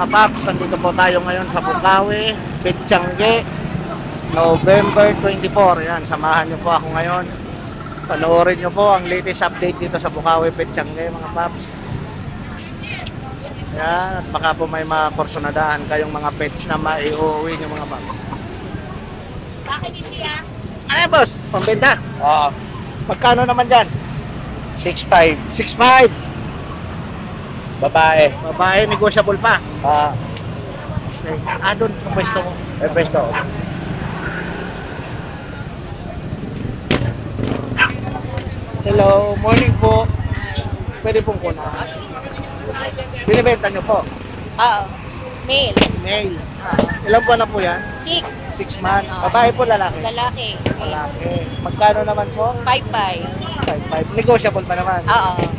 mga paps, nandito po tayo ngayon sa Bukawi, Petchange, November 24. Yan, samahan niyo po ako ngayon. Panoorin niyo po ang latest update dito sa Bukawi, Petchange mga paps. Yan, at baka po may mga porsyonadahan kayong mga pets na maiuwi niyo mga paps. Bakit hindi ah? Ano yan, boss? Pambenta? Oo. Magkano naman dyan? 6'5". 6'5". Babae. Babae, negotiable pa. Okay. Doon, ang pwesto mo. Pwesto. Hello, morning po. Pwede pong kuna. Binibenta nyo po. Oo. Male. Mail. Ilan po na po yan? 6. 6 months. Babae po, lalaki? Lalaki. Lalaki. Magkano naman po? 5'5". 5'5". Negotiable pa naman. Oo.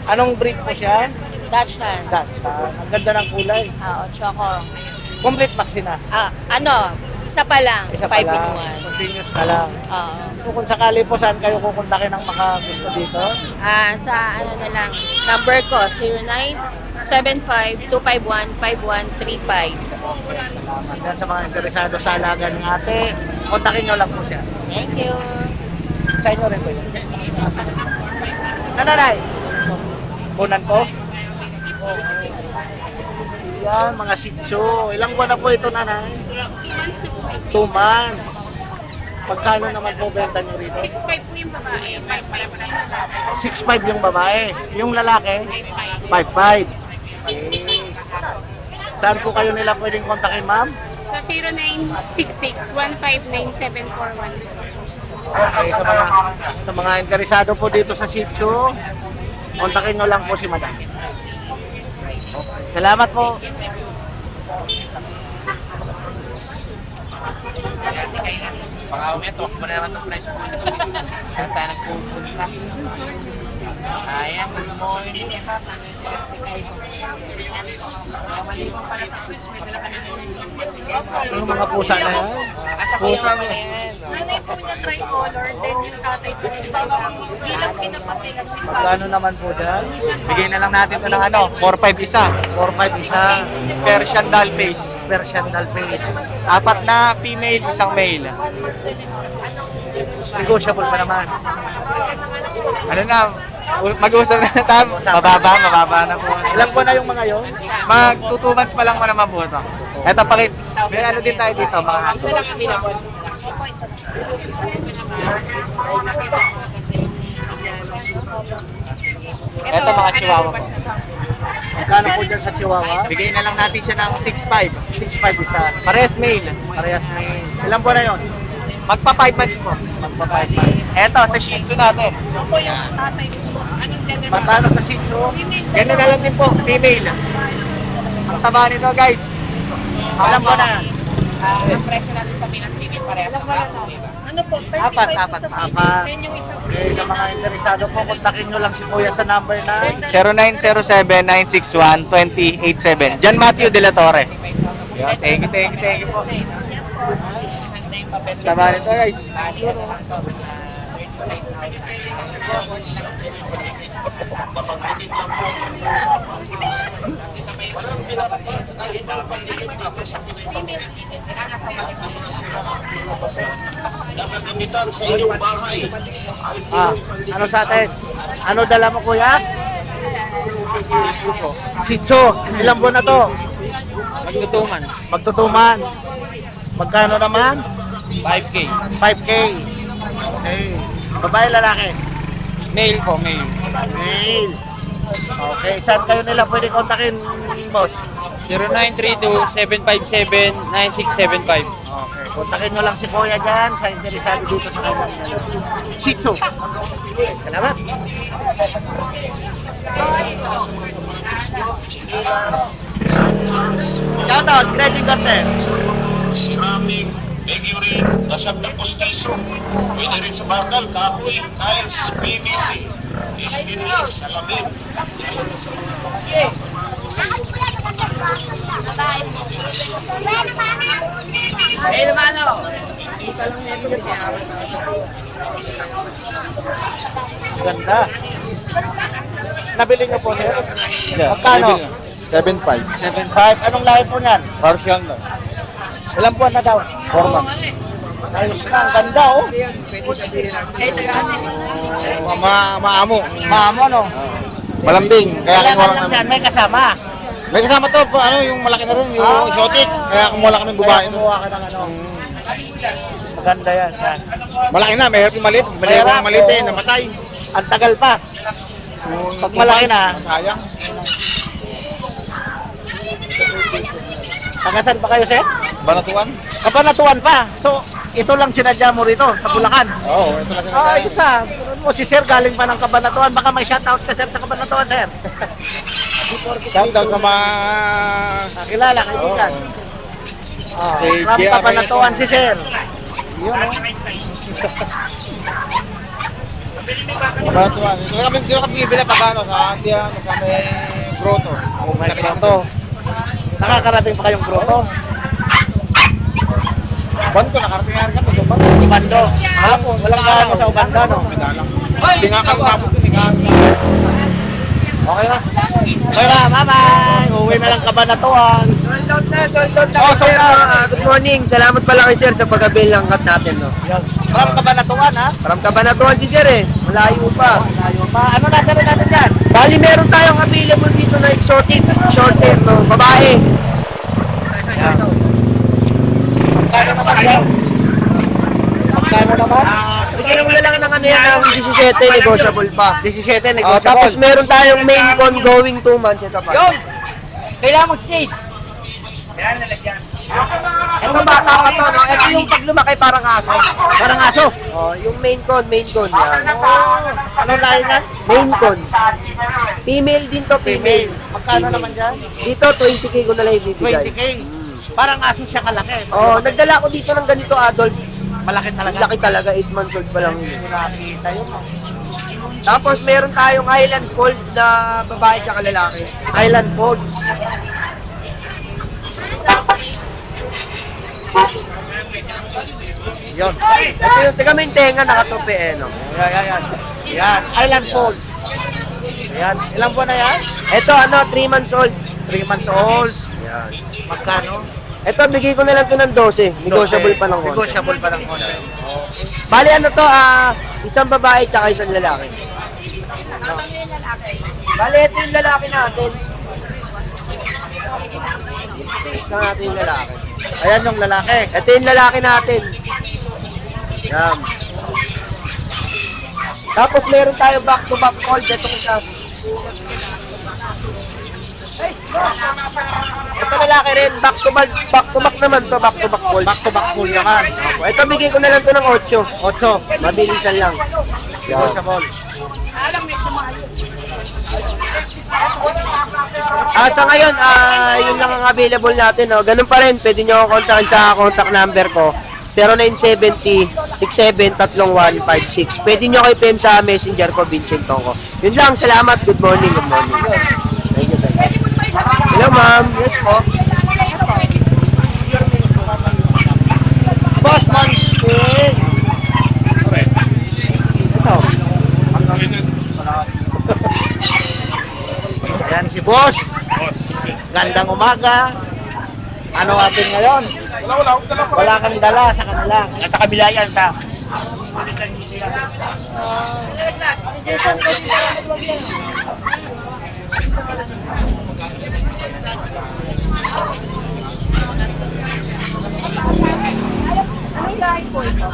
Anong breed po siya? Dachshund. Dachshund. Ang ganda ng kulay. Oo, choco. Complete vaccine na. Isa pa lang. Isa 5 pa in lang. 1. Continuous na lang. Oo. So, kung sakali po, saan kayo kukontakin ng makagusto dito? Sa ano na lang, number ko, 0975-251-5135. Salamat. Yan sa mga interesado sa alaga ng ate. Kontakin nyo lang po siya. Thank you. Sa inyo rin po yun. Nanay! Bunan po? Yan, mga sitso. Ilang buwan na po ito, nanay? 2 months. Pagkano naman po benta nyo rito? 6'5 po yung babae, 5'5 lang yung lalaki. 6'5 yung babae. Yung lalaki? 5'5. Okay. Saan po kayo nila pwedeng kontakin, ma'am? Sa 0966-159-7411. Okay, sa mga interesado po dito sa sitio, kontakin nyo lang po si madam. Salamat po. Baka umeto, ako na naman itong price po. Saan tayo nagpupunta? Ayan, good morning. Yung mga pusa na yan. Pusa mo yan. Nanay po niya tricolor, then yung tatay po niya hindi lang pinapatilang si Magkano naman po dyan? Bigay na lang natin ito ng 4-5 isa. 4-5 isa. Persian doll face. Persian Dalpage. 4 na female, isang male. Negotiable pa naman. Ano na, mag-uusap na tayo. Mababa na po. Ilang po na yung mga yon? Mag 2 months pa lang mo naman po ito. Ito, may ano din tayo dito, mga aso. Ito, mga chihuahua po. Magkano po dyan sa Chihuahua? Bigay na lang natin siya ng 6'5". 6'5 isa. Parehas male. Parehas may... Ilan po na yon? Magpa 5 months po. Magpa 5 Ito, sa Shih Tzu natin. Ako po yung tatay po. Anong gender po? Magkano sa sitio? Female. Ganun na lang din po, female. Ang taba nito guys. Ilan po na? Ang presyo natin sa male at female parehas. Ano po? 35 Apat. po sa Apat. Then yung isa po. Okay, sa mga interesado po, kontakin nyo lang si Kuya sa number na 0907-961-2087. John Matthew De La Torre. Yeah, thank you po. Taba nito guys. Ano sa atin? Ano dala mo Kuya? Sitio. Ilang buwan na to? Mag 2 months. Magto 2 months. Magkano naman? 5K. 5K. Okay. Babae, lalaki? Male po, male. Mail. Okay. Saan kayo nila pwede kontakin, boss? 0932-757-9675. Okay. Kontakin nyo lang si Kuya dyan sa interesado dito sa kanyang Shih Tzu. Salamat. Shoutout, Credit Cartel. Ceramic, figurine, dasab na postiso. Pwede rin sa bakal, kahoy, tiles, PVC, stainless, salamin. Ganda. Nabili nyo po, sir? Yeah, Magkano? nabili 7.5. 7.5. Anong lahi po niyan? Partial na. Ilang buwan na daw? 4 months. Ayos na, ang ganda oh. Maamo. Maamo no? Malambing. Kaya kumuha Kailangan lang lang yan, may kasama. May kasama to, ano, yung malaki na rin, yung Ah. exotic. Kaya kumuha lang kami babae. Kaya kumuha ka ng ano. Maganda yan. Yan. Malaki na, mahirap yung malit. Mali Mahirap, yung malit eh, oo. namatay. Ang tagal pa. Pag malaki na. Sayang. Tagasan pa kayo, sir? Banatuan? Kabanatuan pa. So, ito lang sinadya mo rito, sa Bulacan. Oo, ito lang Ah, isa. Mo si sir galing pa ng Kabanatuan. Baka may shoutout ka, sir, sa Kabanatuan, sir. Shout out sa mga... Nakilala, kaibigan. Oh, Si from Gia Kabanatuan Reyes. si sir. Yun, oh. Banatuan. Dito kami bibili pag ano, sa Antia, sa may grotto. Oh, may grotto. Nakakarating pa kayong grotto? Banto, nakarating nga rin kami. Bando. Walang gaano sa Uganda, no? May dalang. Hindi nga kami tapos dun, hindi nga. Okay na. Okay na, bye-bye. Uwi na lang Kabanatuan. Sold out na Oh, kay sir. sold out. Good morning. Salamat pala kay sir sa pag-avail ng cut natin, no. Yan. From Kabanatuan, ha? Parang Kabanatuan si sir eh. Malayo pa. Layo pa. Ano natin natin dyan? Bali, meron tayong available dito na exotic, short hair, no. Babae. Magkano naman yan? Magkano naman? Bigyan mo na lang ng ano yan, ng 17, negotiable pa. 17, Oh, negotiable. tapos meron tayong main con going 2 months. Ito pa. Kailangan mag-stage. Ito bata pa to, no. Ito yung pag lumaki parang aso. Parang aso. Oh, yung main con. Yan. Ano lahi yan? Main con. Female din to, female. Magkano Female. naman dyan? Dito, 20k ko na lang ibibigay. 20K. Parang aso siya kalaki. Oh, nagdala ko dito ng ganito adult. Malaki talaga. Laki talaga, 8 months old pa lang yun. Hindi nakita yun. Tapos meron tayong Highland Fold na babae at lalaki. Island Folds. Yun. Ito yung taga may tenga nakatupi eh, no? Yan. Yan. Island Folds. Yan. Ilang buwan na yan? Ito ano, 3 months old. 3 months old. Yan. Magkano? Ito, bigay ko na lang ito ng 12. Negotiable pa ng konti. Negotiable pa ng konti. Bali ano to, isang babae at isang lalaki. Bali, ito yung lalaki natin. Ito natin yung lalaki. Ayan yung lalaki. Ito yung lalaki natin. Yan. Tapos meron tayo back-to-back fold. Ito isa. Ito lalaki rin. Back-to-back naman to. Back-to-back fold. Back-to-back full naman. Ito bigay ko na lang to ng 8. 8. Mabilisan lang. Negotiable. Sa ngayon, yun lang ang available natin. No? Ganun pa rin, pwede nyo ako kontakin sa contact number ko. 0970-673156. Pwede nyo kayo PM sa messenger ko, Vincent Tongko. Yun lang, salamat. Good morning, good morning. Thank you, thank you. Hello, ma'am. Yes po. Boss Monster. Ito. Ayan si Boss. Gandang umaga. Ano atin ngayon? Wala kang dala sa kanila. Nasa kabila yan ta. Anong lahi po ito?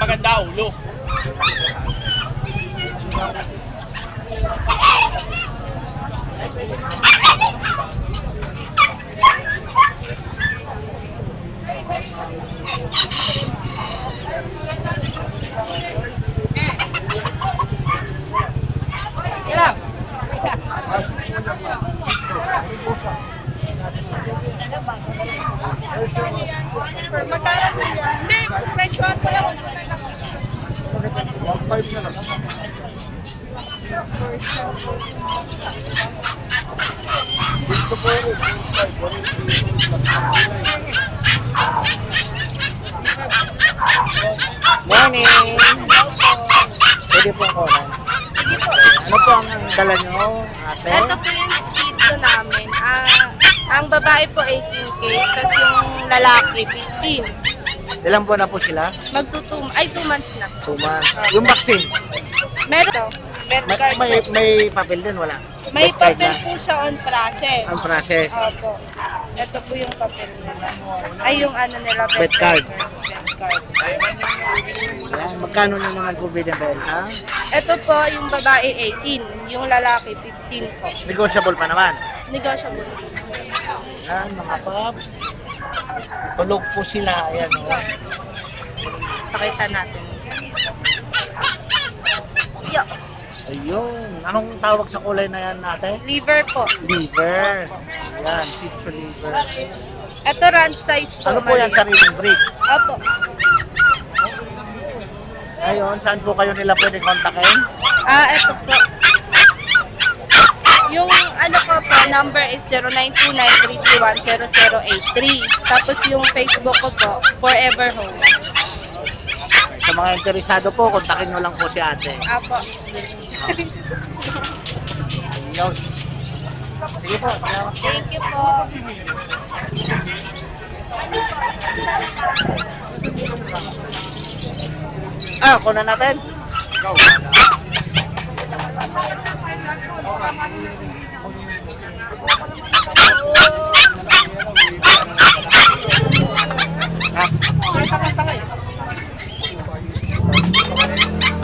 Maganda ulo. Magkano po yan? Hindi, presyo ko lang. 1.5 na lang. morning. Pwede po ako na. Sige po. Ano po ang dala nyo, ate? Ito po yung Shih Tzu namin. Ang babae po 18K, tapos yung lalaki 15. Ilang buwan na po sila? 2 months na. 2 months. Yung vaccine, Meron to. Meron card. may papel din, wala? May Vet card papel na. po siya on process. Ang process. Opo. Ito po yung papel nila. Ay, yung ano nila. Vet card. Vet card. Yan. Magkano na naman po binibenta? Ito po yung babae 18. Yung lalaki 15 po. Negotiable pa naman. Negotiable. Yan, mga paps. Tulog po sila. Ayan, oh. Pakita natin. Yo. Ayun. Anong tawag sa kulay na yan natin? Liver po. Liver. Yan, Shih Tzu liver. Ito run size po. Ano po yan, maliit. sariling breed? Opo. Ayun, saan po kayo nila pwede kontakin? Ito po. Yung ano ko po, number is 0929-331-0083. Tapos yung Facebook ko po, Forever Home. Sa mga interesado po, kontakin nyo lang po si ate. Apo. Ayun. Sige po, salamat. Thank you po. Kunan natin.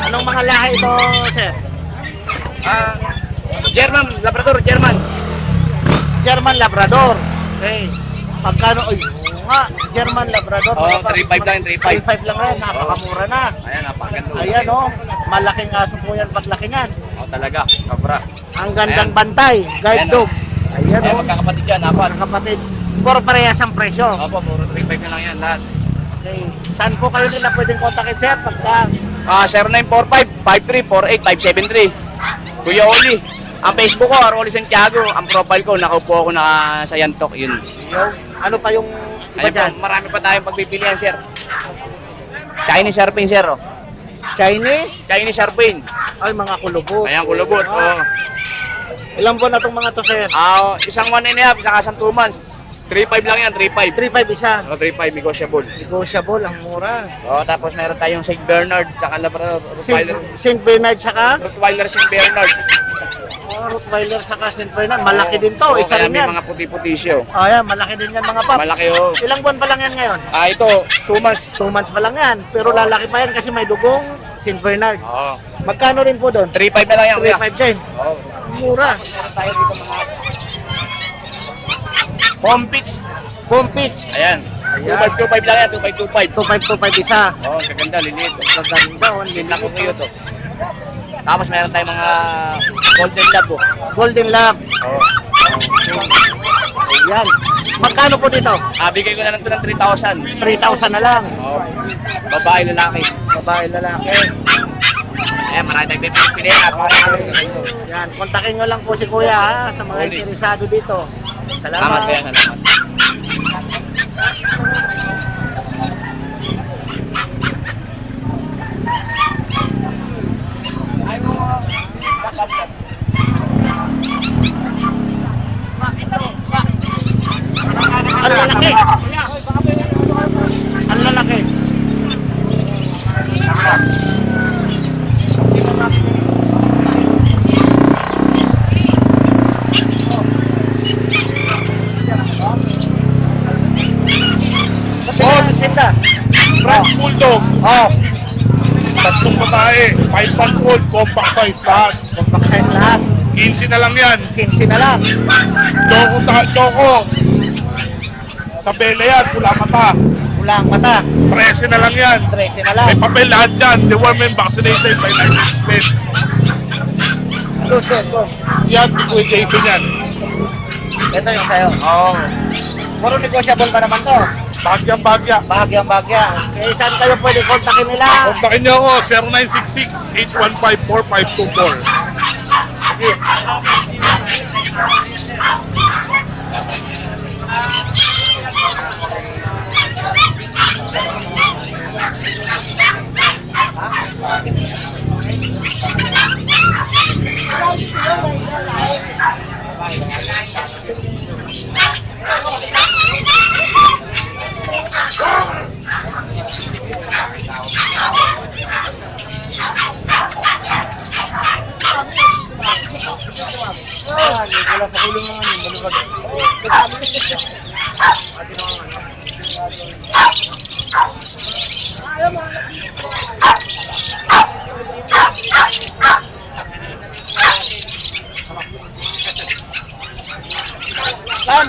Anong mga lahi ito, sir? German, Labrador, German. German Labrador. Okay. Pagkano? Ay, oo nga. German Labrador. Oo, Mga 3.5 lang, 3.5. 3.5 lang yan. Napakamura na. Ayan, napakaganda. Ayan, oh. Malaking aso po yan paglaki niyan. Talaga, sobra. Ang gandang Ayan. bantay. Guide Ayan, dog. Ayan, Ayan, oh. magkakapatid yan, apat. Mga kapatid. Puro parehas ang presyo. Opo, puro 3.5 na lang yan lahat. Okay. Saan po kayo nila pwedeng kontakin, sir? Pagka 0945-5348573. Kuya Oli. Ang Facebook ko, Aroli Santiago. Ang profile ko, nakaupo ako na sa Yantok. Yun. ano pa yung iba Ayun dyan? po, marami pa tayong pagpipilian, sir. Chinese Sharpin, sir. Oh. Chinese? Chinese Sharpin. Ay, mga kulubot. Ayan, kulubot. Ah. Oh. Ilang buwan na itong mga to, sir? Isang 1 and a half, saka isang 2 months. 3.5 lang yan, 3.5. 3.5 isa. 3.5, negotiable. Negotiable, ang mura. Tapos meron tayong St. Bernard, saka Labrador, Rottweiler. St. Bernard saka? Rottweiler St. Bernard. Rottweiler saka St. Bernard. Malaki din to. Isa Kaya rin may yan. mga puti-puti siya. Ayan, malaki din yan mga paps. Malaki, oh. Ilang buwan pa lang yan ngayon? Ito, 2 months. 2 months pa lang yan. Pero lalaki pa yan kasi may dugong St. Bernard. Oo. Magkano rin po doon? 3.5 na lang yan, kuya. 3.5 din. Oo. Mura. Meron tayo dito mga home pitch. Compete. Ayan. Ayan. 2.5 lang yan, 2.5. 2.5 isa. Oo, kaganda, liliit. Maganda. Oh, Liliit ko kayo to. Tapos meron tayong mga golden lab, oh. Golden Lab. Oo. Ayan. Magkano po dito? Bigay ko na lang ito ng 3,000. 3,000 na lang. Oo. Babae, lalaki. Babae, lalaki. Ayan, marami tayong pipilihan. Yan, kontakin nyo lang po si Kuya ha, sa mga Ulit. interesado dito. Salamat, kuya. Salamat. Ang lalaki. Ang lalaki. Boss, tinda. French Bulldog, Oh, tatlong babae, 5 months old, compact size lahat. compact size lahat. 15 na lang yan. 15 na lang. Choco. Sa bela yan, pula mata. Wala ang mata. 13 na lang yan. 13 na lang. May papel lahat yan. They were men vaccinated by license plate. Boss. Yan, liquidation yan. Ito yung sa'yo. Oo. Puro negotiable pa naman to. Bagya. Bahagyang. Eh, saan kayo pwede kontakin nila? Kontakin niyo ako, 0966-815-4524. Sige.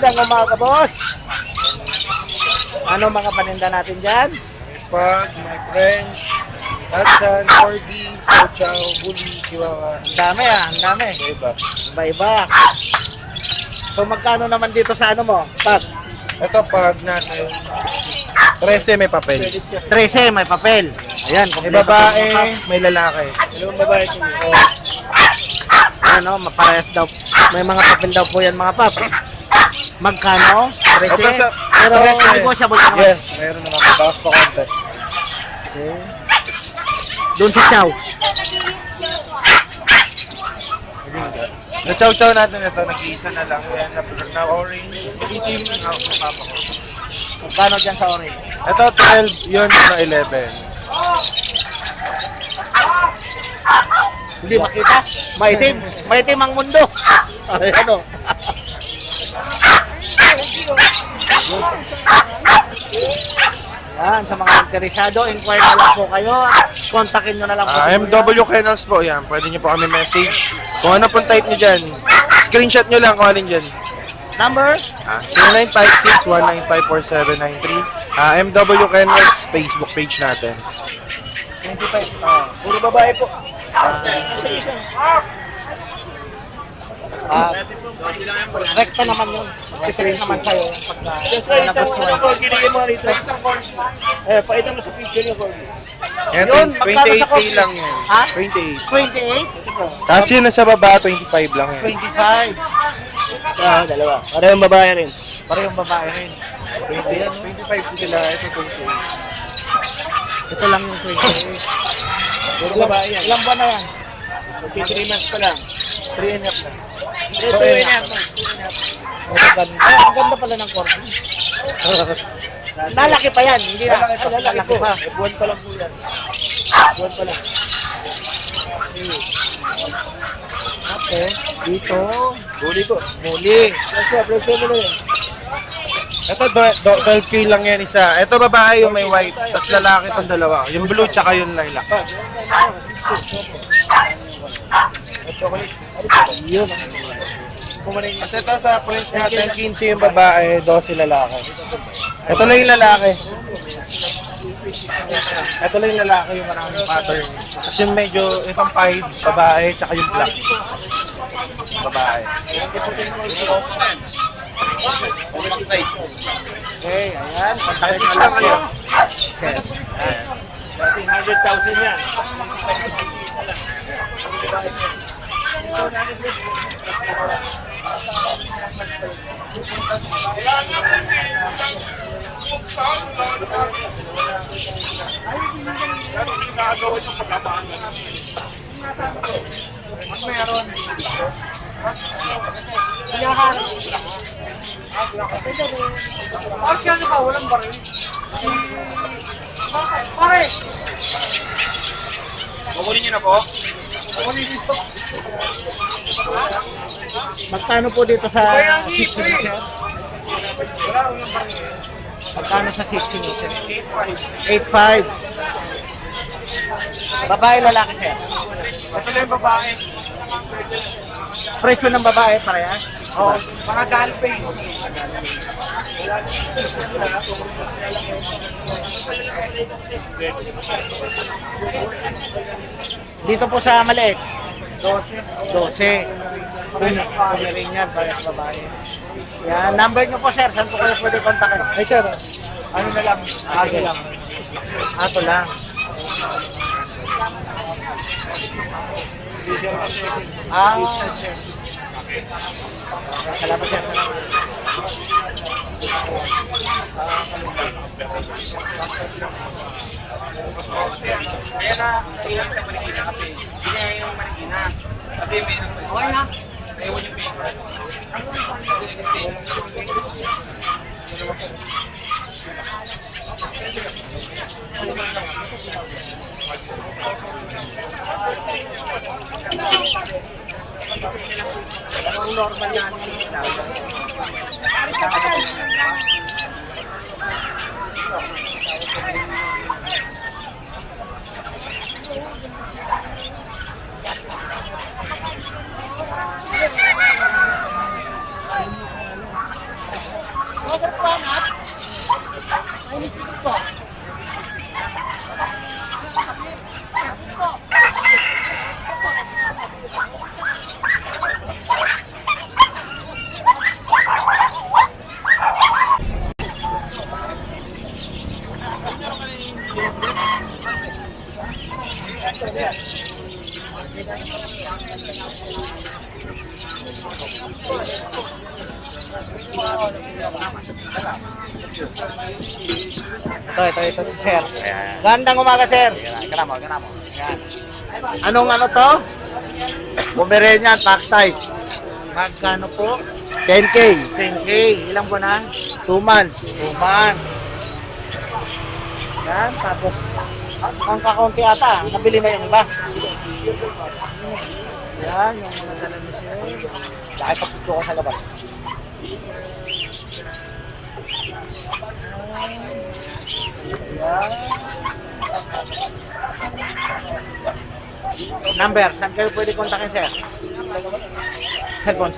Magandang umaga, boss. Ano mga paninda natin dyan? Pag, my friends, Hudson, Cordy, Sochow, Bully, Chihuahua. Ang dami ang dami. Iba. Iba-iba. So magkano naman dito sa ano mo? Pag Ito pag natin, 13 may papel. 13, may papel. Ayan, May kompleto babae, po mga may lalaki. Dalawang babae ito. Ano, maparehas daw. May mga papel daw po yan mga pap. Magkano? 13? Ito sa- Pero 13. negotiable naman. Yes, mayroon naman. Bawas pa konti. Okay. Doon sa Chow. Nasaw-saw natin ito, nag-iisa na lang. Yan, na orange. Itim na papa ko. Magkano dyan sa orange? Ito 12, yun na 11. Hindi makita. Maitim. Maitim ang mundo. Ano? Yan, sa mga interesado, inquire na lang po kayo. Kontakin nyo na lang po. MW Kennels po, yan. Pwede nyo po kami message. Kung ano pong type nyo dyan, screenshot nyo lang kung alin dyan. Number? 0956-195-4793. MW Kennels Facebook page natin. 25. Puro babae po. Rekta naman yun. Kasi naman sa'yo. Paitan mo sa picture yung corgi. Yan, Yun, magkano sa 28K coffee? lang yan. Ha? 28. 28? Kasi yun nasa baba, 25 lang yan. 25. Dalawa. Parehong babae rin. Parehong babae rin. 20 yan. 25 sila, ito 28. Ito lang yung 28. Puro babae yan. Ilang buwan na yan? 3 months pa lang. 3 and a half na. 2 and a half. Ang ganda pala ng corgi. Lalaki pa yan, hindi na. Lalaki pa. Buwan pa lang po yan. Buwan pa lang. Okay. Dito. Muli ko. Muli. Presyo mo na yan. Ito 12K lang yan isa. Ito babae yung may white, tapos lalaki itong dalawa. Yung blue tsaka yung lilac. Yun. Kasi ito sa price natin, 15 yung babae, 12 lalaki. Ito lang yung lalaki. Ito lang yung lalaki, yung maraming pattern. Tapos yung medyo, itong 5, babae, tsaka yung black. Babae. Okay, ayan. Kontakin nyo lang kayo. Okay. Ayan. 100,000 yan. Meron. Partial ka, walang baril. Pare! Kukunin niyo na po. Magkano po dito sa 60 meter? Magkano sa 60 meter? 8.5. Babae, lalaki, sir? Ito lang yung babae. Presyo ng babae, parehas? Oo, mga dolphin. Dito po sa maliit? 12. Kumirin yan, parehas babae. Yan, number nyo po, sir. Saan po kayo pwede kontakin? Ay sir, ano na lang, Ato lang. Ato lang. Salamat, sir. Kaya na, nailang sa Marikina kasi. Hindi niya yung Marikina. Kasi may okay na. Ewan yung paper. Ang normal yan. Ito, sir. Ayan. Gandang umaga, sir. Ika mo. Yan. Anong ano to? Pomeranian, tax type. Magkano po? 10K. 10K. Ilang buwan na? 2 months. 2 months. Yan, tapos ang kakaunti ata, nabili na yung iba. Yan, yung mga dala ni sir. Dahil papito ko sa labas. Yan. Number, saan kayo pwede kontakin, sir? Cellphone.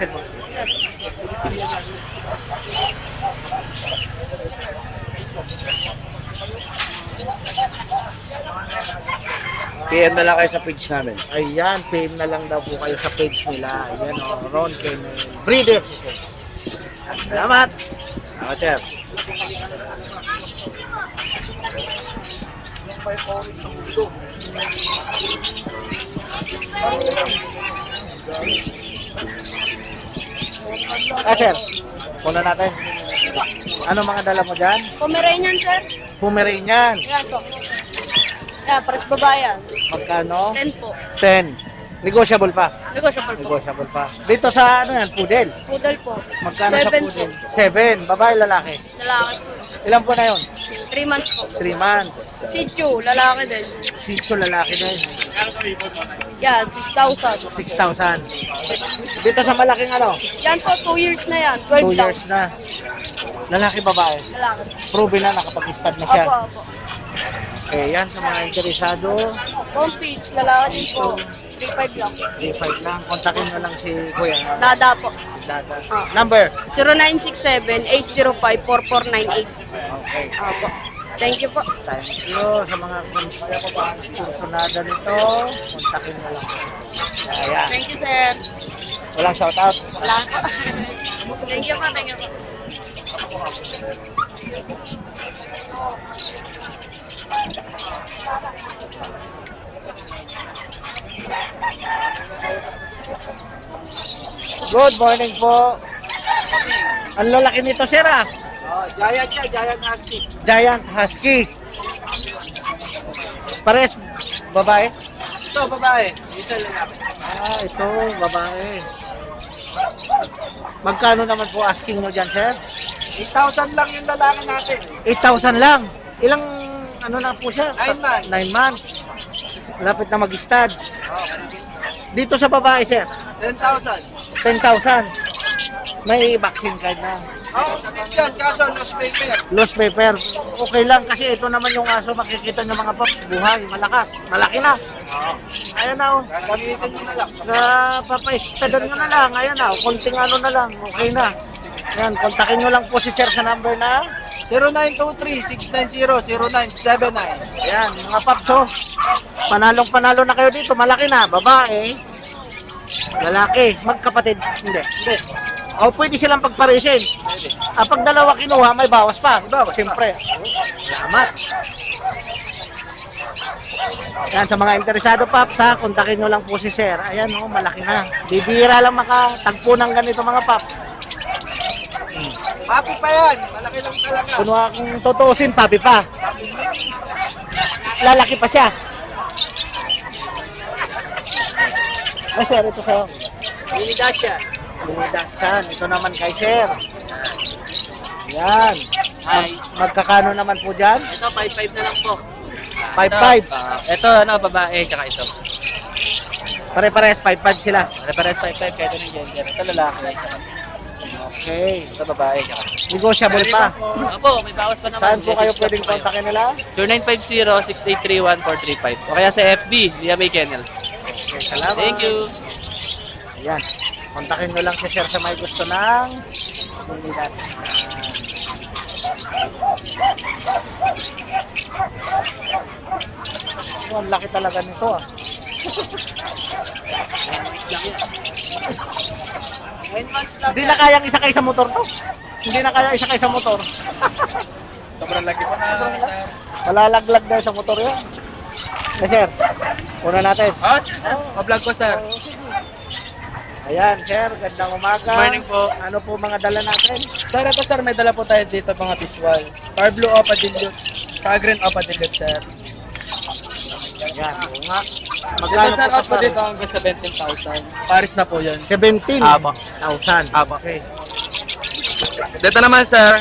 PM na lang kayo sa page namin. Ayan, PM na lang daw po kayo sa page nila. Ayan o, Ron Kennel Breeder. Salamat! Sir. Sir, muna natin. Ano mga dala mo dyan? Pomeranian, sir. Pomeranian. Yan po. Yan, pares babayan. Magkano? 10 po. 10. Negotiable pa. Negotiable po. Negotiable pa. Dito sa ano yan, poodle. Poodle po. Magkano sa 7 poodle? po. 7. Babae, lalaki. Lalaki po. Ilan po na yun? 3 months po. 3 months. Shih Tzu, lalaki din. Sito, lalaki din. Yan, 6,000. 6,000. Dito sa malaking ano? Yan po, 2 years na yan. 2 12 lang. years na. Lalaki, babae. Lalaki. Proven na, nakapag-stud na siya. Opo. Okay, yan sa mga interesado. Compage, lalaki din po. 3,500 lang. 3-5 lang. Kontakin nyo lang si Kuya. Dada po. Dada. Ah. Number. 0967-805-4498. Okay. Opo. Thank you po. Thank you sa mga kursunada nito. Kontakin nyo lang. Ayan. Thank you, sir. Walang shoutout. Wala po. Thank you po. Good morning po. Ang lalaki nito, sir, ah. Giant Husky. Giant Husky. Pares, babae? Ito, babae. Isa lalaki. Ah, ito, babae. Magkano naman po asking mo dyan, sir? 8,000 lang yung lalaki natin. 8,000 lang. Ilang, ano na po siya? 9 months. 9 months. Lapit na mag-stud. Dito sa babae, sir? 10,000. 10,000. May vaccine card na. Yan, kaso lost paper. Lost paper. Okay lang kasi ito naman yung aso, makikita nyo mga pap, buhay, malakas, malaki na. Ayan na, oh. Gamitin mo na lang. Papaistadan nyo na lang. Ayan na, konting ano na lang, okay na. Ayan, kontakin nyo lang po si sir sa number na. 0923-690-0979. Ayan, mga paps, oh. Panalong-panalo na kayo dito, malaki na, babae. Lalaki, magkapatid. Hindi. O, pwede silang pagparisin. Pag dalawa kinuha, may bawas pa. Diba? Siyempre. Salamat. Yan, sa mga interesado, Paps, ha, kontakin nyo lang po si Sir. Ayan, oh, malaki na. Bibira lang makatagpo ng ganito, mga Paps. Happy pa yan. Malaki lang talaga. Kung akong tutuusin, papi pa. Lalaki pa siya. Ay, Sir, ito sa'yo. Mini Dacia. Dastan. Ito naman kay Sir. Yan. Magkakano naman po dyan? Ito, 5-5 na lang po. 5-5. Ito, babae, tsaka ito. Pare-pares, 5-5 sila. Pare-pares 5-5, kahit anong gender. Ito lalaki. Okay. Ito babae, tsaka. Negotiable pa. Opo, may bawas pa naman. Saan po kayo pwedeng kontakin nila? 0950-6831-435. O kaya sa FB, Lia May Kennels. Okay, salamat. Thank you. Ayan. Kontakin nyo lang si Sir sa may gusto ng Manila. Oh, ang laki talaga nito, ah. 9 months lang. Hindi na kayang isakay sa motor to. Hindi na kaya isakay sa motor. Sobrang laki pa na. Malalaglag na sa motor yan. Eh, Sir, Una natin. Oh, sir. Pa-vlog ko, sir. Ayan, sir. Gandang umaga. Good morning po. Ano po mga dala natin? Sir, ito sir, may dala po tayo dito mga visual. Star Blue Opa Dilute. Star Green Opa Dilute, sir. Ayan, oo nga. Magkano sir, out po sir? dito hanggang 17,000. Paris na po yun. 17,000. Apo. Okay. Dito naman sir,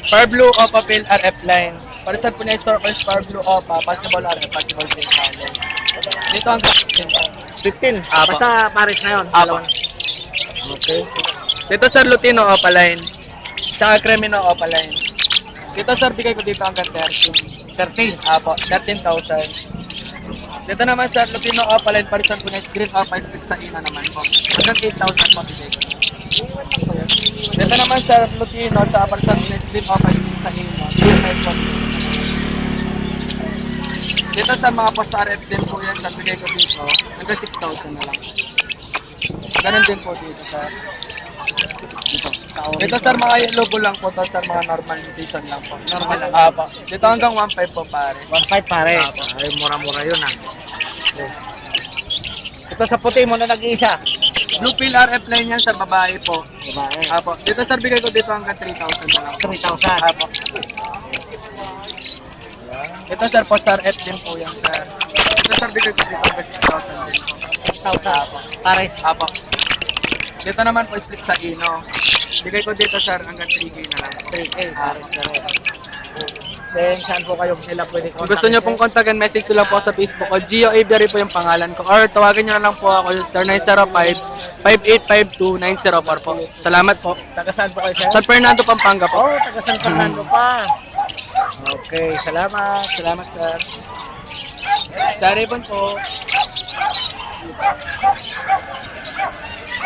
Star Blue Opa Pale RF line. Parisan po niya yung store or Star Blue Opa, possible RF, possible Pale channel. Dito hanggang 15. 15. Apo. Basta Paris na yun. Apo. Okay. Dito sir, Lutino Opa line. Tsaka Cremino Opa line. Dito sir, bigay ko dito hanggang 13. 13. Apo, 13,000. Dito naman sir, Lutino Opa line, parisan po niya Green Opa, split sa ina naman po. Hanggang 8,000 po bigay ko na. Dito naman sir, Lutino, tsaka parisan po niya Green Opa, split sa ina. 3,500 po. Dito sa mga post RF din po yan, sir, bigay ko dito, hanggang 6,000 na lang. Ganun din po dito sir. Dito sir, mga yellow lang po to sir, mga normal mutation lang po. Normal lang. Apo. Dito hanggang 1.5 po pare. 1.5 pare. Apo. Ay, mura-mura yun ah. Okay. Ito sa puti mo na nag-iisa. Blue Pill RF line yan sir, babae po. Babae. Apo. Dito sir, bigay ko dito hanggang 3,000 na lang. 3,000. Apo. Ito sir, post RF din po yan sir. Ito sir, bigay ko dito hanggang 6,000 din po. 6,000. Apo. Pares. Apo. Dito naman po split sa Ino. Bigay ko dito sir hanggang 3K na lang po. 3K. Pares na rin. Then, saan po kayo nila pwede Kung gusto nyo pong kontakin, message nyo lang po sa Facebook ko. Gio Avery po yung pangalan ko. Or tawagan nyo na lang po ako sa 905-5852-904 po. Salamat po. Taga saan po kayo, sir? San Fernando, Pampanga po. Oh, taga San Fernando pa. Okay, salamat. Salamat sir. Sorry po po.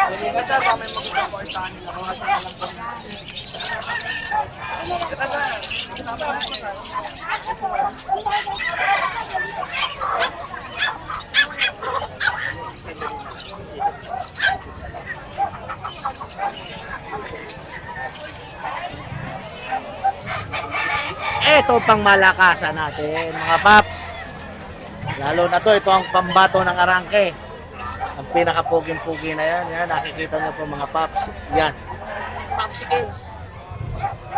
Sige ka sir, kung may magiging po sa kanila. Kung asa na lang po. Ito pang malakasan natin, mga pap. Lalo na to, ito ang pambato ng arangke. Ang pinakapuging-pugi na yan. Yan, nakikita nyo po mga paps. Yan. Popsicles.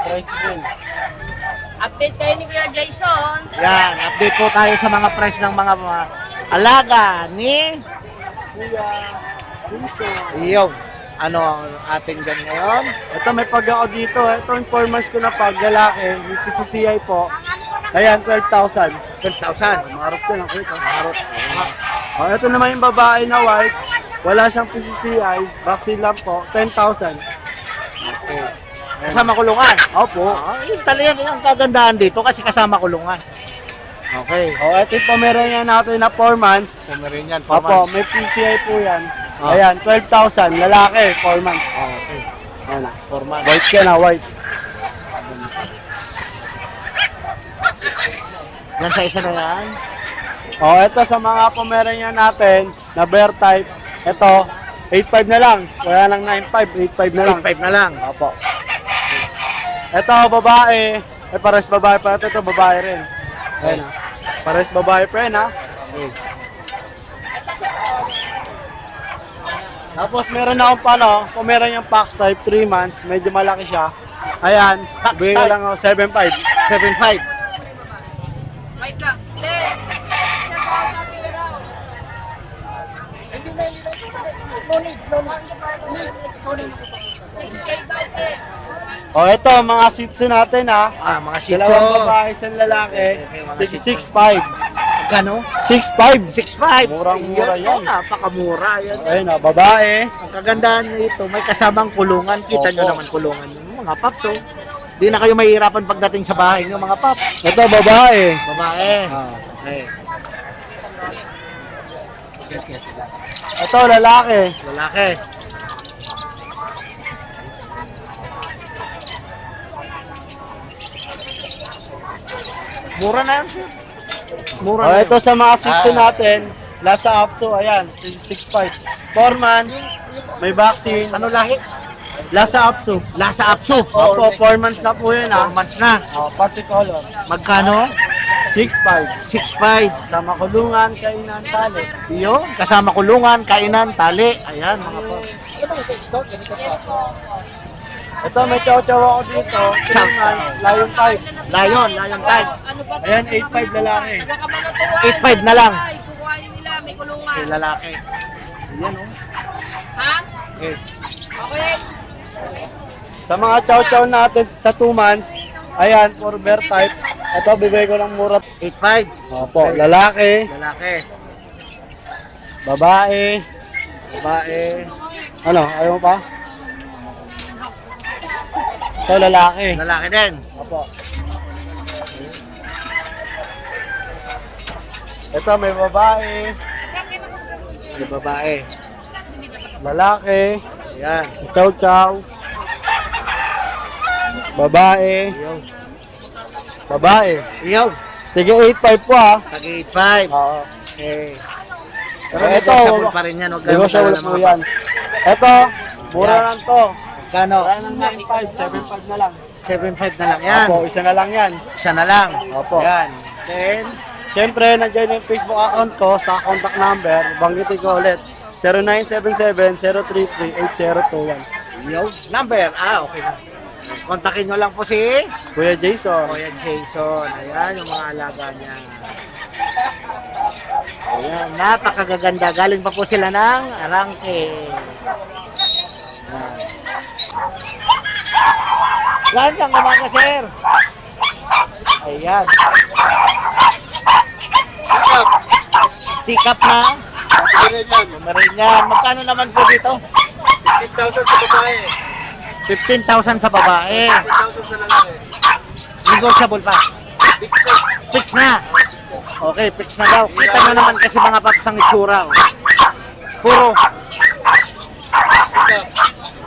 Tricycle. Update kayo ni Kuya Jason. Yan, update po tayo sa mga price ng mga alaga ni Iyo. Ano ang ating dyan ngayon? Ito may pag ako dito. Ito yung 4 months ko na pag lalaki. Yung PCCI po. Ayan, 12,000. 12,000. Marot ko lang kita. Marot. Oh, ito naman yung babae na white. Wala siyang PCCI. Vaccine lang po. 10,000. Okay. Kasama kulungan? Opo. Yun talaga yung kagandahan dito kasi kasama kulungan. Okay. Oh, ito yung Pomeranian natin na 4 months. Pomeranian, Opo, may PCI po yan. Ah. Ayan, 12,000. Lalaki, 4 months. Okay. Ayan na. Forman. White ka na, white. Yan sa isa na yan. Oh, ito sa mga Pomeranian natin na bear type. Ito, 8.5 na lang. Wala lang 9.5, 8.5 na lang. 8.5 na lang. Opo. Ito, babae. Pares babae pa. Ito, babae rin. Ayan na. Pares babae pa rin, ha? Okay. Tapos meron akong Pomeranian Fox type, 3 months. Medyo malaki siya. Ayan, bigay ko lang ako 7.5. 7.5. Wait lang. Then, isa po ang sabi na raw. No need. 6K daw, eh. O, ito, mga Shih Tzu natin, ha? Mga Shih Tzu. Dalawang babae, isang lalaki. Okay, mga Shih Tzu. 6.5. Gano? 6.5. 6.5. Murang-mura yan. Napakamura yan. Ayun, ha, babae. Ang kagandahan nito, may kasamang kulungan. Kita nyo Opo. naman kulungan. Yung mga paps, oh. Di na kayo mahihirapan pagdating sa bahay nyo, mga paps. Ito, babae. Babae. Ah. Okay. Ito, lalaki. Lalaki. Mura na yan, sir. Mura O, na ito sa mga Shih Tzu Ah. natin. Lasa up to, ayan, 6.5. 4 months. May vaccine. Ano lahi? Lasa up to. Lasa Apso. Opo, 4 months na po yun, ha? 4 months na. Oh, party color. Magkano? 6'5". 6'5". Sama kulungan, kainan, tali. Yun, kasama kulungan, kainan, tali. Ayan, mga po. Ito, may chow-chow ako dito. 3 months, Lion 5. Lion type. Ano ba? Ayan, 8'5" lalaki. 8'5 na lang. Kukuhain nila, may kulungan. Kay lalaki. Ayan, oh. Ha? Okay. Okay. Sa mga chow-chow natin sa 2 months, ayan, for bear type. Ito, bibigay ko ng mura. 8'5". Opo, lalaki, Lalaki. babae. Ano, ayaw mo pa? Ito, lalaki. Lalaki din. Opo. Ito, may babae, Yung babae. lalaki, Ayan. chow-chow, babae, Ayaw. babae. Ayaw. Sige, 8'5" po ha. Tag 8'5". Oo. Okay. Pero Ito, negotiable pa rin yan. Huwag kayong negotiable mag-alala, po mga yan. Ito, mura Yan. lang to. Kano? Kaya ng 9'5", 7'5" na lang. 7'5 na lang yan. Opo, isa na lang yan. Siya na lang. Opo. Yan. Then, Siyempre, nandiyan yung Facebook account ko sa contact number. Banggitin ko ulit. 0977-033-8021. yung number. Okay na. Kontakin nyo lang po si Kuya Jason. Kuya Jason. Ayan, yung mga alaga niya. Ayan, napakagaganda. Galing pa po sila ng Arangke. Ayan. Saan kang umaga, sir? Ayan. Sikap na. Pomeranian. Magkano naman po dito? 15,000 sa babae. 15,000 sa babae. 15,000 sa lalaki. Negotiable pa. Fix na. Okay, fix na daw. Kita mo naman kasi mga paps ang itsura. Oh. Puro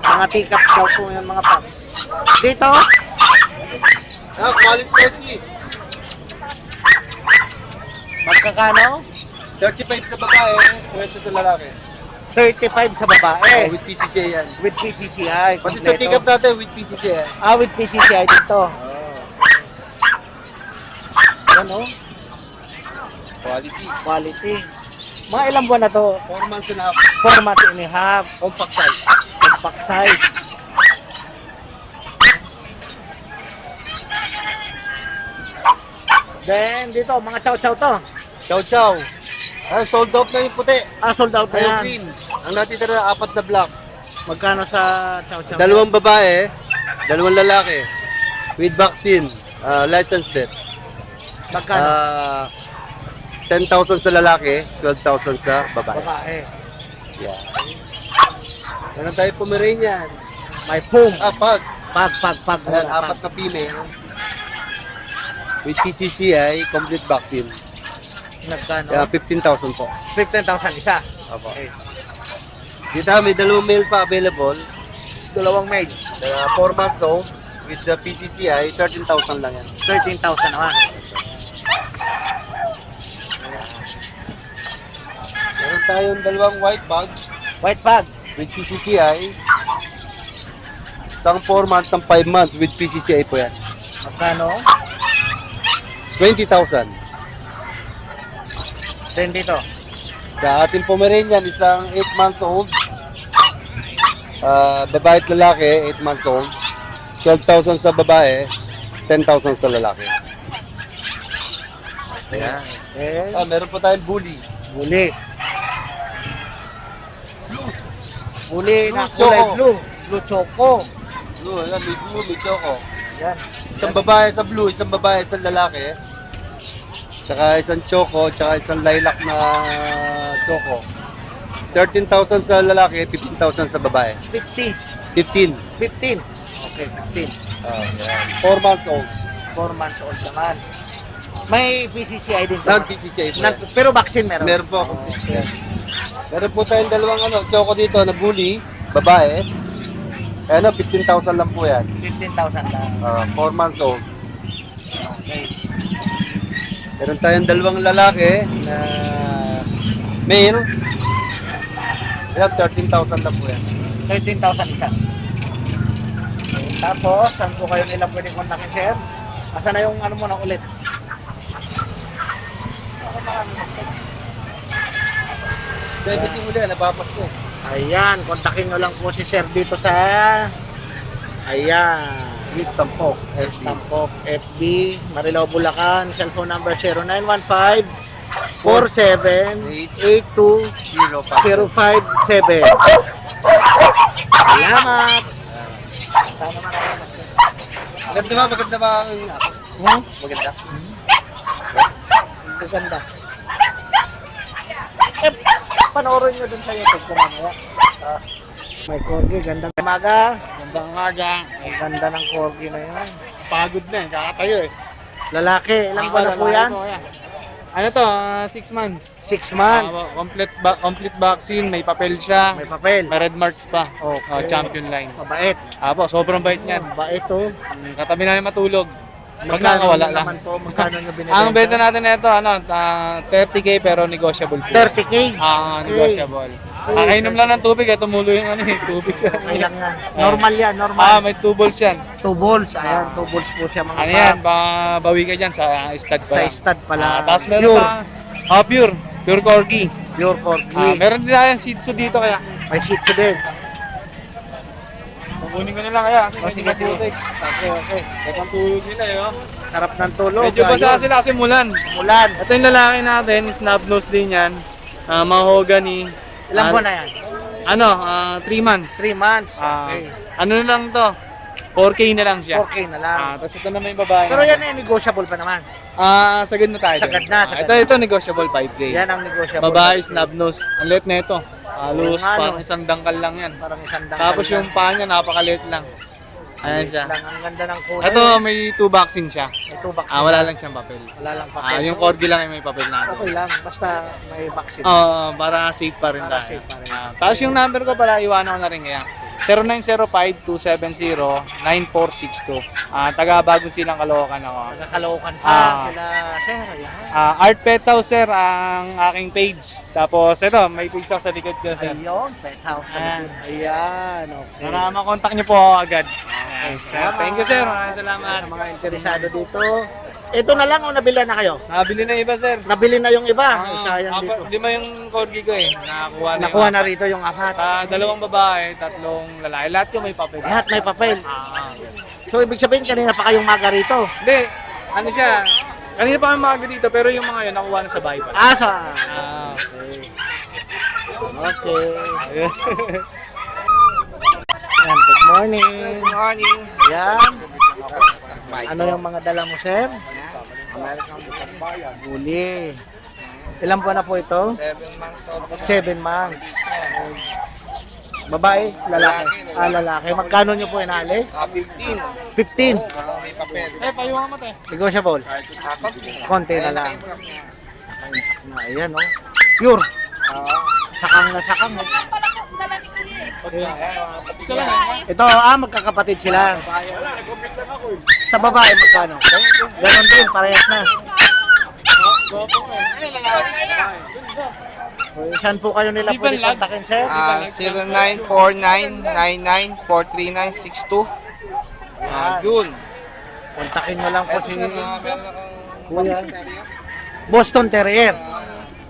mga tikap daw po yung mga paps. Dito, Quality 30. magkakano? 35 sa babae, 20 sa lalaki. 35 sa babae. With PCCI yan. With PCCI. Pati sa kompleto. tikap natin, with PCCI. With PCCI dito. Yan oh. Quality. Quality. Mga ilang buwan na to? 4 months and a half. 4 months and a half. Compact size. Compact size. Then, dito, mga chow-chow to. Chow chow. Ay, sold out na yung puti. Sold out na Ayaw yan. green. Ang natitira 4 na black. Magkano sa chow-chow? 2 babae, 2 lalaki. With vaccine, license plate. Magkano? 10,000 sa lalaki, 12,000 sa babae. Babae. Yeah. Meron tayo Pomeranian. May boom. Pag. Pag. Ayan, 4 na female. With PCCI, complete vaccine. Nagkano? Kaya 15,000 po. 15,000 isa. Opo. Okay. Dito may 2 male pa available. Dalawang maid. 4 months old with the PCCI, 13,000 lang yan. 13,000 naman. Meron tayong 2 white bag White bag. with PCCI. Isang 4 months, isang 5 months with PCCI po yan. Magkano? 20,000. Then dito. Sa ating Pomeranian, isang 8 months old. Babae at lalaki, 8 months old. 12,000 sa babae, 10,000 sa lalaki. Ayan. Then, Meron po tayong bully. Buli. Buli na Blue kulay choco. blue. Blue choco. Blue, ayan, may blue, may choco. Yan. Isang babae sa blue, isang babae sa lalaki. Tsaka isang choco, tsaka isang lilac na choco. 13,000 sa lalaki, 15,000 sa babae. 50. 15. 15. Okay, 15. Ayan. 4 months old. 4 months old naman. May PCCI din to. Non-PCCI po yan. Pero vaccine meron. Meron po ako. Okay. Meron po tayong 2 choco dito na bully, babae. Ayan, 15,000 lang po yan. 15,000 lang. 4 months old. Okay. Meron tayong 2 lalaki na male. Ayan, 13,000 lang po yan. 13,000 isa. Okay. Tapos, saan po kayo nila pwede kontakin, sir? Asa na yung ano mo na ulit? Diabetes muli, nabapas ko. Ayan, kontakin nyo lang po si Sir dito sa... Ayan. Tampok. Tampok, FB, Marilao, Bulacan, cellphone number 0915-4782-057. Salamat! Maganda ba ang Maganda. Maganda. Panoorin nyo dun sa YouTube ko mamaya. May corgi, gandang umaga. Magandang umaga. Ang ganda ng corgi na yun. Pagod na eh, kakatayo eh. Lalaki, ilang buwan na po yan? Ano to, 6 months. 6 months. Complete vaccine, may papel siya. May papel. May red marks pa. Okay. Champion line. Mabait. Apo, sobrang bait niyan. Mabait to. Katabi namin matulog. Pag Magkano nakawala nyo lang. naman to? Magkano nyo binibenta? Ang benta natin nito, 30k pero negotiable po. 30K? Negotiable. Kakainom lang ng tubig, tumulo yung tubig siya. Okay lang yan. Normal yan, normal. May 2 balls yan. 2 balls. Ayan, 2 balls po siya mga Ano yan, bawi ka dyan sa stud pa Sa lang. stud pala. Tapos meron pa, pure corgi. Pure corgi. Meron din tayong shih tzu dito kaya. May shih tzu din. Kukunin ko na lang kaya kasi Sige, medyo sige. matubig. Okay. Ito ang tulog nila eh. Sarap ng tulog. Medyo basa sila kasi mulan. Mulan. Ito yung lalaki natin, snub nose din yan. Mahogany. Ilang buwan na yan? 3 months. 3 months. Ah, Okay. Ano na lang to? 4K na lang siya. 4K na lang. Tapos ito naman yung babae. Pero yan ay negotiable pa naman. Sagad na tayo. Sagad na, sagad Ito negotiable 5K. Yan ang negotiable. Babae, snub nose. Ang liit na ito. Halos nga, parang no? isang dangkal lang yan. Parang isang dangkal Tapos lang. yung paa niya, napakaliit lang. Ayan siya. Lang, ang ganda ng kulay. Ito, may 2 vaccine siya. May 2 vaccine. Wala lang siyang papel. Wala lang papel. Yung corgi lang yung may papel natin. Okay lang, basta may vaccine. Para safe pa rin Para tayo. safe pa rin. Tapos yung number ko pala, iwanan ko na rin kaya. 0905-270-9462. Taga Bagong Silang Caloocan ako. Nagkakalookan pa sila, sir. Ayan. Art Pethouse, sir, ang aking page. Tapos ito, may page ako sa likod ko, sir. Ayun, pet house. Ayan. Ayan, okay. Para makontak niyo po ako agad. Okay, Sir, thank you, sir. Maraming salamat. Sa mga interesado dito. Ito na lang o nabili na kayo? Nakabili na iba, sir. Nabili na yung iba. Sayang dito. 5 yung corgi ko eh. Nakakuha na. Nakuha na rito yung apat. 2 babae, 3 lalaki. Lahat yung may papel. Lahat may papel. Yes. So, ibig sabihin, kanina pa kayong maga rito. Hindi, ano siya, kanina pa kami mga dito, pero yung mga yun, nakuha na sa bahay pa. Okay. Okay. Ayan, good morning. Good morning. Ayan. Ano yung mga dala mo, sir? Guli. Ilan buwan na po ito? 7 months old. 7 months. Babae? Lalaki? Lalaki. Magkano nyo po inali? 15. 15. May papel. Payungan mo tayo. Negotiable. Konti na lang. Ayan, oh. Pure. Sakang na sakang. Oh. Isa lang. Ito, magkakapatid sila. Sa babae, magkano? Ganon din, parehas na. Saan po kayo nila pwede kontakin, sir? 0949-99-43962. Yun. Kontakin nyo lang po si Meron Kuya. Boston Terrier.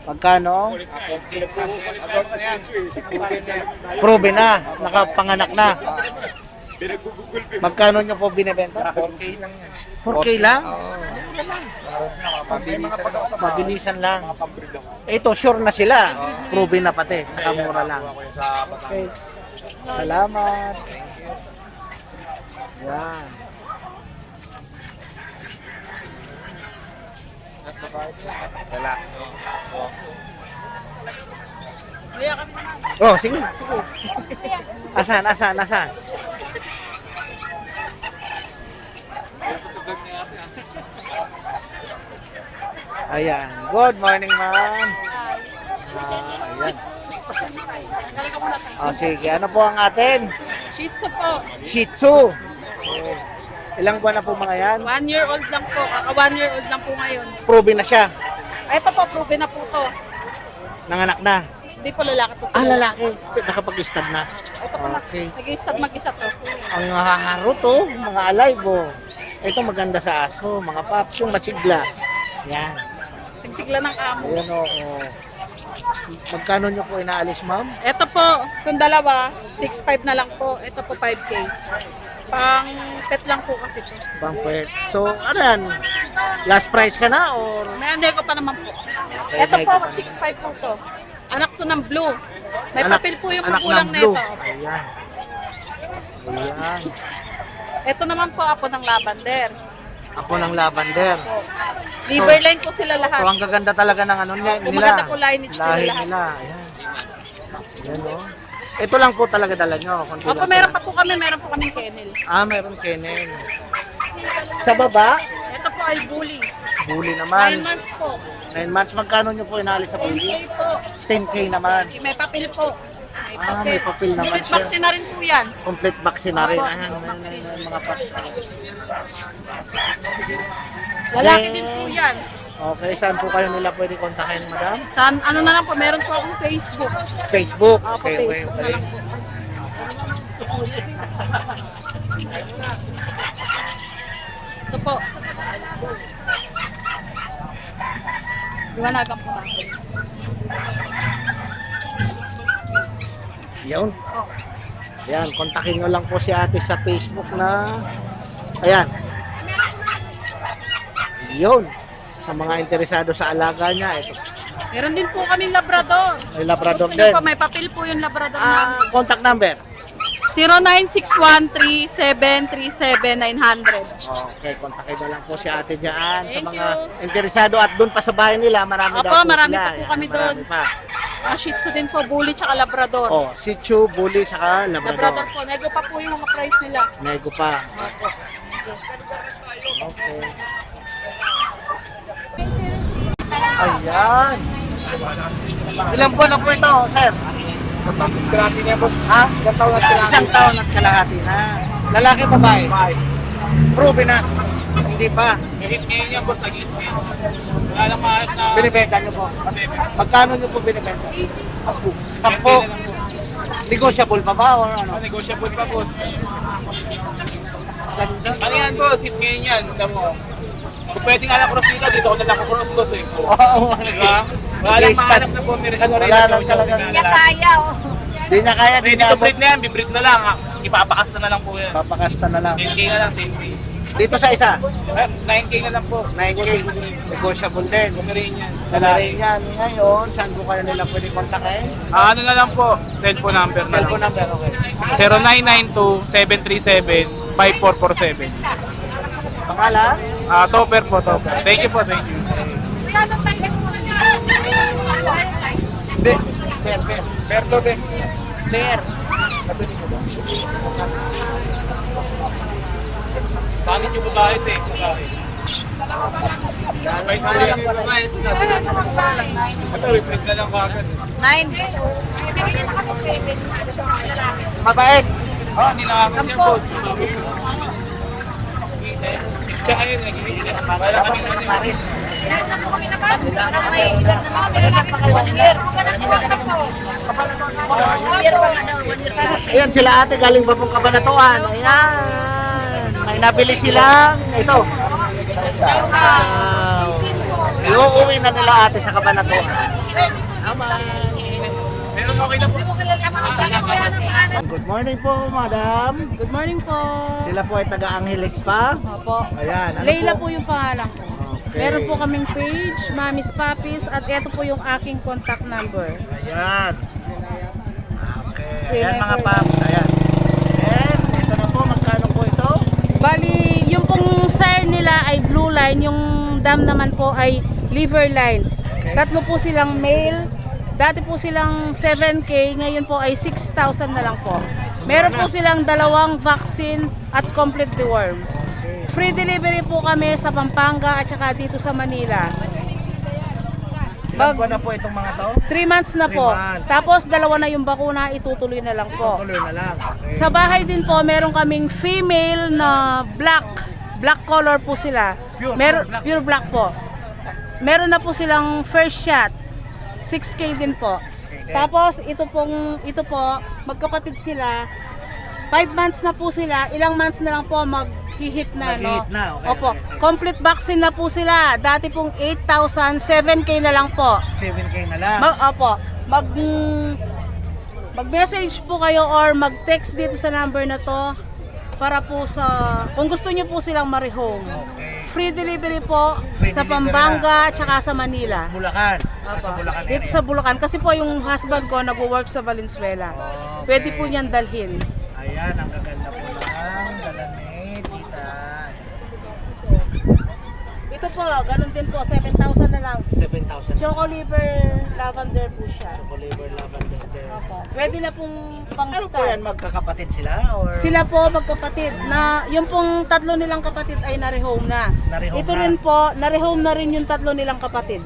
Magkano? Proven na. Nakapanganak na. Magkano nyo po binibenta? 4K lang yan. 4K lang? Mabilisan lang. Mabilisan lang. Ito, sure na sila. Proven na pati. Nakamura lang. Okay. Salamat. Yan. Relax. Oh, sige. Asan? Ayan. Good morning, ma'am. Ayan. Sige. Ano po ang atin? Shih Tzu po. Shih Tzu. Ilang buwan na po mga yan? 1 year old lang po. Kaka 1 year old lang po ngayon. Proven na siya. Ito po, proven na po to. Nanganak na. Hindi po lalaki to sila. Lalaki. Nakapag-stud na. Ito po, Okay. nag-i-stud mag-isa to. Ang mga harot, oh. Mga alive, oh. Ito maganda sa aso. Mga paps, yung masigla. Yan. Sigsig Bigla ng amo. Ayan oo. Magkano nyo po inaalis, ma'am? Ito po, kung dalawa, 6.5 na lang po. Ito po 5K. Pang pet lang po kasi po. Pang-pet. So, ano yan? Last price ka na or? May ko pa naman po. Okay, Ito po, nego pa 6.5 po to. Anak to ng blue. May Anak- papel po yung anak magulang ng na blue. ito. Ayan. Ayan. Ito naman po ako ng lavender. Ako ng lavender. Po. Liverline po sila lahat. So, ang gaganda talaga ng ano nila. Maganda po lineage nila Lahi lahat. nila. Ayan. Ayan o. Ito lang po talaga dala nyo. Kunti Opo, lang meron pala. pa po kami, meron po kaming kennel. Meron kennel. Sa baba, Ito po ay bully. huli 9 naman. months po. 9 months, magkano nyo po inaalis sa 10K bully? po. 10K naman. May papel po. May papel naman Complete siya. vaccine na rin po yan. Complete vaccine na rin. Opo. Ayan, may mga packs. Lalaki Eh, din po yan. Okay, saan po kayo nila pwede kontakin, madam? Saan, ano na lang po, meron po akong Facebook. Facebook. Opo, Okay, okay, Facebook na okay. lang po. Ito po. Liwanagan po natin. Yun. Ayan, kontakin nyo lang po si ate sa Facebook na ayan. Yun. Sa mga interesado sa alaga niya, ito. Meron din po kaming Labrador. May Labrador Gusto niyo din. po, may papel po yung Labrador namin. Contact number. 0961-3737-900. Okay, kontakin na lang po si ate dyan. Sa Thank mga you. interesado at doon pa sa bahay nila, marami Opo, daw po marami sila. pa po Ayan, kami doon. marami pa. Shih Tzu din po, Bully tsaka Labrador. Oh, Shih Tzu, Bully, saka Labrador Labrador. po, nego pa po yung mga price nila. Nego pa. Opo. Okay. Ayan. Ilang buwan na po ito, sir? Kalahati niya, boss. Ha? Isang taon at kalahati. Isang taon at kalahati na. Lalaki, babae? Proven na. Hindi pa. Hit ngayon yan, boss. Nag-hit ngayon. Wala lang mahal na... Binibenta nyo po. Magkano nyo po binibenta? 10. Negotiable pa ba o ano? Negotiable pa, boss. Ganda. Ano yan, boss? Hit ngayon yan. Alam mo. Kung pwede nga lang cross dito, dito ko na lang cross, boss. Eh. Oo. Diba? Wala lang mahanap na po. Ano rin Wala lang talaga. Hindi niya kaya, Di na kaya, di Ready na to breed na yan, bibreed na lang. Ipapakasta na lang po yan. Papakasta na lang. 10K na lang, 10K. Dito sa isa, 9K na lang po. 9K. Negotiable din. Kumirin yan. Lalaki yan. Ngayon, saan po kayo nila pwede kontakin? Ano na lang po, cellphone number na lang. Cellphone number, okay. 0992-737-5447. Pangalan? Topper po, Topper. Thank you po, thank you. Hindi. Per. Perdo din. Per. Bakit yung babae ito eh? Babae. Ito, i-print na lang kagad. 9. Mabait. Hindi nakakad yan, boss. Tsaka yun, nag-iinit. Wala kami na Paris. Ayan sila ate, galing ba pong Kabanatuan? Ayan. May nabili silang, ito. Iuuwi na nila ate sa Kabanatuan. Meron okay na po. Good morning po, madam. Good morning po. Sila po ay taga-Angeles pa. Opo. Ayan. Ano Leila po yung pangalan ko. Okay. Meron po kaming page, Mami's Puppies, at ito po yung aking contact number. Ayan. Okay. Sige, Ayan mga sir. paps. Ayan. And ito na po. Magkano po ito? Bali, yung pong sire nila ay blue line, yung dam naman po ay liver line. Tatlo po silang male. Dati po silang 7K, ngayon po ay 6,000 na lang po. Meron po silang 2 vaccine at complete deworm. Free delivery po kami sa Pampanga at saka dito sa Manila. Ilang buwan na po itong mga to? 3 months na 3 po. months. Tapos 2 na yung bakuna, itutuloy na lang po. Tuloy na lang. Okay. Sa bahay din po, meron kaming female na black color po sila. Pure black po. Meron na po silang first shot. 6K din po. Tapos ito po, magkapatid sila. 5 months na po sila. Ilang months na lang po naghihit na, no? Naghihit na, okay, Opo, okay. complete vaccine na po sila. Dati pong 8,000, 7K na lang po. 7K na lang. Opo, mag-message po kayo or mag-text dito sa number na to para po sa, kung gusto niyo po silang marehome. Okay. Free delivery po Free sa delivery Pampanga tsaka sa Manila. Bulacan. Opo. Sa Bulacan Dito area. sa Bulacan. Kasi po yung husband ko nag-work sa Valenzuela. Okay. Pwede po niyan dalhin. Ayan, ang gaganda po ng dala ni Tita. Ito po, ganun din po, 7,000 na lang. 7,000. Choco liver lavender po siya. Choco-liver lavender din. Opo. Pwede na pong pang Ano po yan, start. magkakapatid sila? Or Sila po magkapatid na yung pong tatlo nilang kapatid ay na-rehome na. Na-rehome Ito na. rin po, na-rehome na rin yung tatlo nilang kapatid.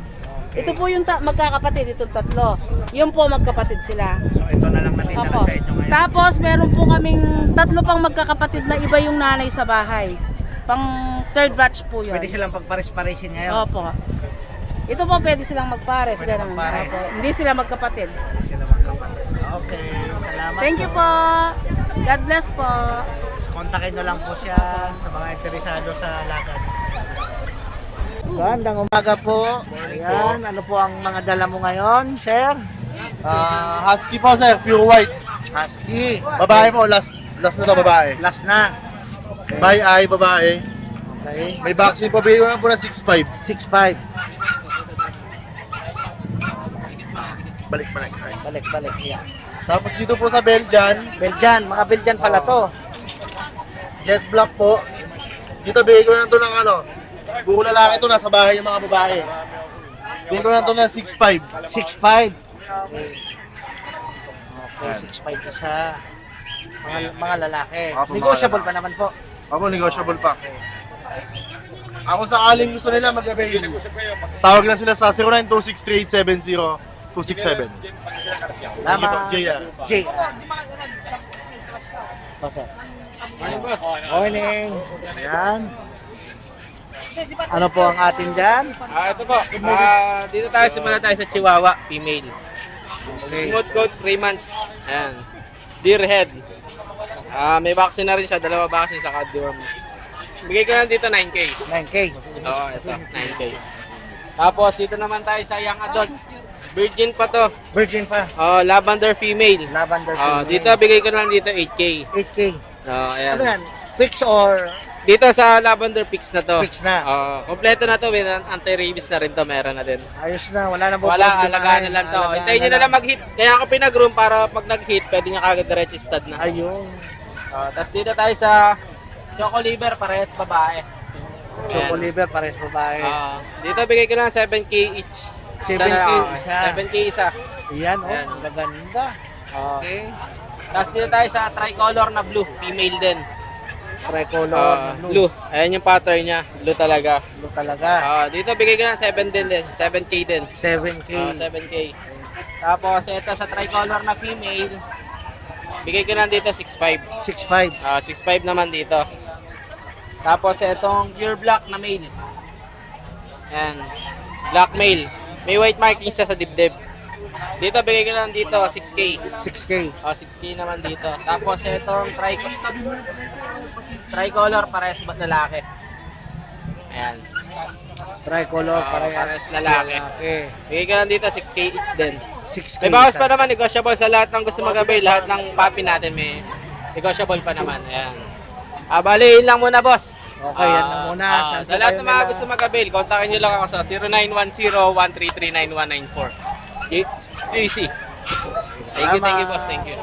Okay. Ito po yung magkakapatid, itong tatlo. Yung po magkapatid sila. So ito na lang natitira Opo. sa inyo ngayon. Tapos meron po kaming tatlo pang magkakapatid na iba yung nanay sa bahay. Pang third batch po yun. Pwede silang pagpares-paresin ngayon. Opo. Ito po pwede silang magpares. Pwede Ganun. magpares. Opo. Hindi sila magkapatid. Pwede sila magkapatid. Okay, salamat Thank you po. God bless po. Kontakin nyo lang po siya sa mga interesado sa lagad. Gandang umaga po. Ayan, ano po ang mga dala mo ngayon, sir? Husky po sir, pure white. Husky. Babae po, last na to babae. Last na. Okay. By eye, babae. Okay. May vaccine po, bigay ko na po na 6'5". 6'5". Balik. Balik. Yeah. Tapos dito po sa Belgian, Belgian, mga Belgian pala to. jet black po. Dito bigay ko na to ng ano, buko lalaki to, nasa bahay yung mga babae. Bigay ko na to ng 6'5". 6'5". Okay, 6'5 isa. Mga lalaki. Opo, mga Negotiable lalaki. pa naman po. Ako, negotiable pa. Ako sakaling gusto nila mag-avail. Tawag lang sila sa 09263870-267. Tama. JR. J. Morning. Ayan. Ano po ang atin dyan? Ito po. Dito tayo, simula tayo sa Chihuahua, female. Okay. Smooth coat, 3 months. Ayan. Deer head. May vaccine na rin siya, 2 vaccine sa deworm. Bigay ko lang dito 9K. 9K. Oo, ito, 9K. Tapos dito naman tayo sa young adult. Virgin pa to. Virgin pa. Lavender female. Lavender. Dito bigay ko lang dito 8K. 8K. Ayan. Ano yan? Fix or Dito sa lavender fix na to. fix na? Kompleto na to, with anti-rabies na rin to, meron na din. Ayos na. Wala na po. Wala, alagaan na lang to. Hintayin nyo na lang mag-hit. Kaya ako pinag-room para pag nag-hit, pwede nyo kagad diretso stud na. Ayun. Tapos dito tayo sa Choco liver, parehas babae. Choco Ayan. liver, pares babae. Dito bigay ko lang 7K each. 7K na lang, isa. 7K isa. Ayan, Ayan. ang gaganda. Okay. Tapos dito tayo sa tricolor na blue, female din. Tricolor. Blue. Ayan yung pattern niya, blue talaga. Blue talaga. Dito bigay ko lang 7 din, 7K din. 7K. 7K. Tapos ito sa tricolor na female, bigay ko lang dito 6.5. 6'5". 6.5 naman dito. Tapos itong pure black na male. Ayan. Black male. May white marking siya sa dibdib. Dito bigay ko lang dito 6K. 6K. 6K naman dito. Tapos itong tricolor parehas ba't lalaki. Ayan. Tricolor, parehas lalaki. Bigay ko lang dito 6K each din. 6K. May bawas pa naman, negotiable sa lahat ng gusto mag-avail. Lahat ng papi natin may negotiable pa naman. Ayan. Bali, yun lang muna, boss. Okay, yan na muna. Saan Sa po lahat kayo ng mga nila- gusto mag-avail, kontakin nyo lang ako sa 0910-133-9194. JC. Thank you, boss. Thank you.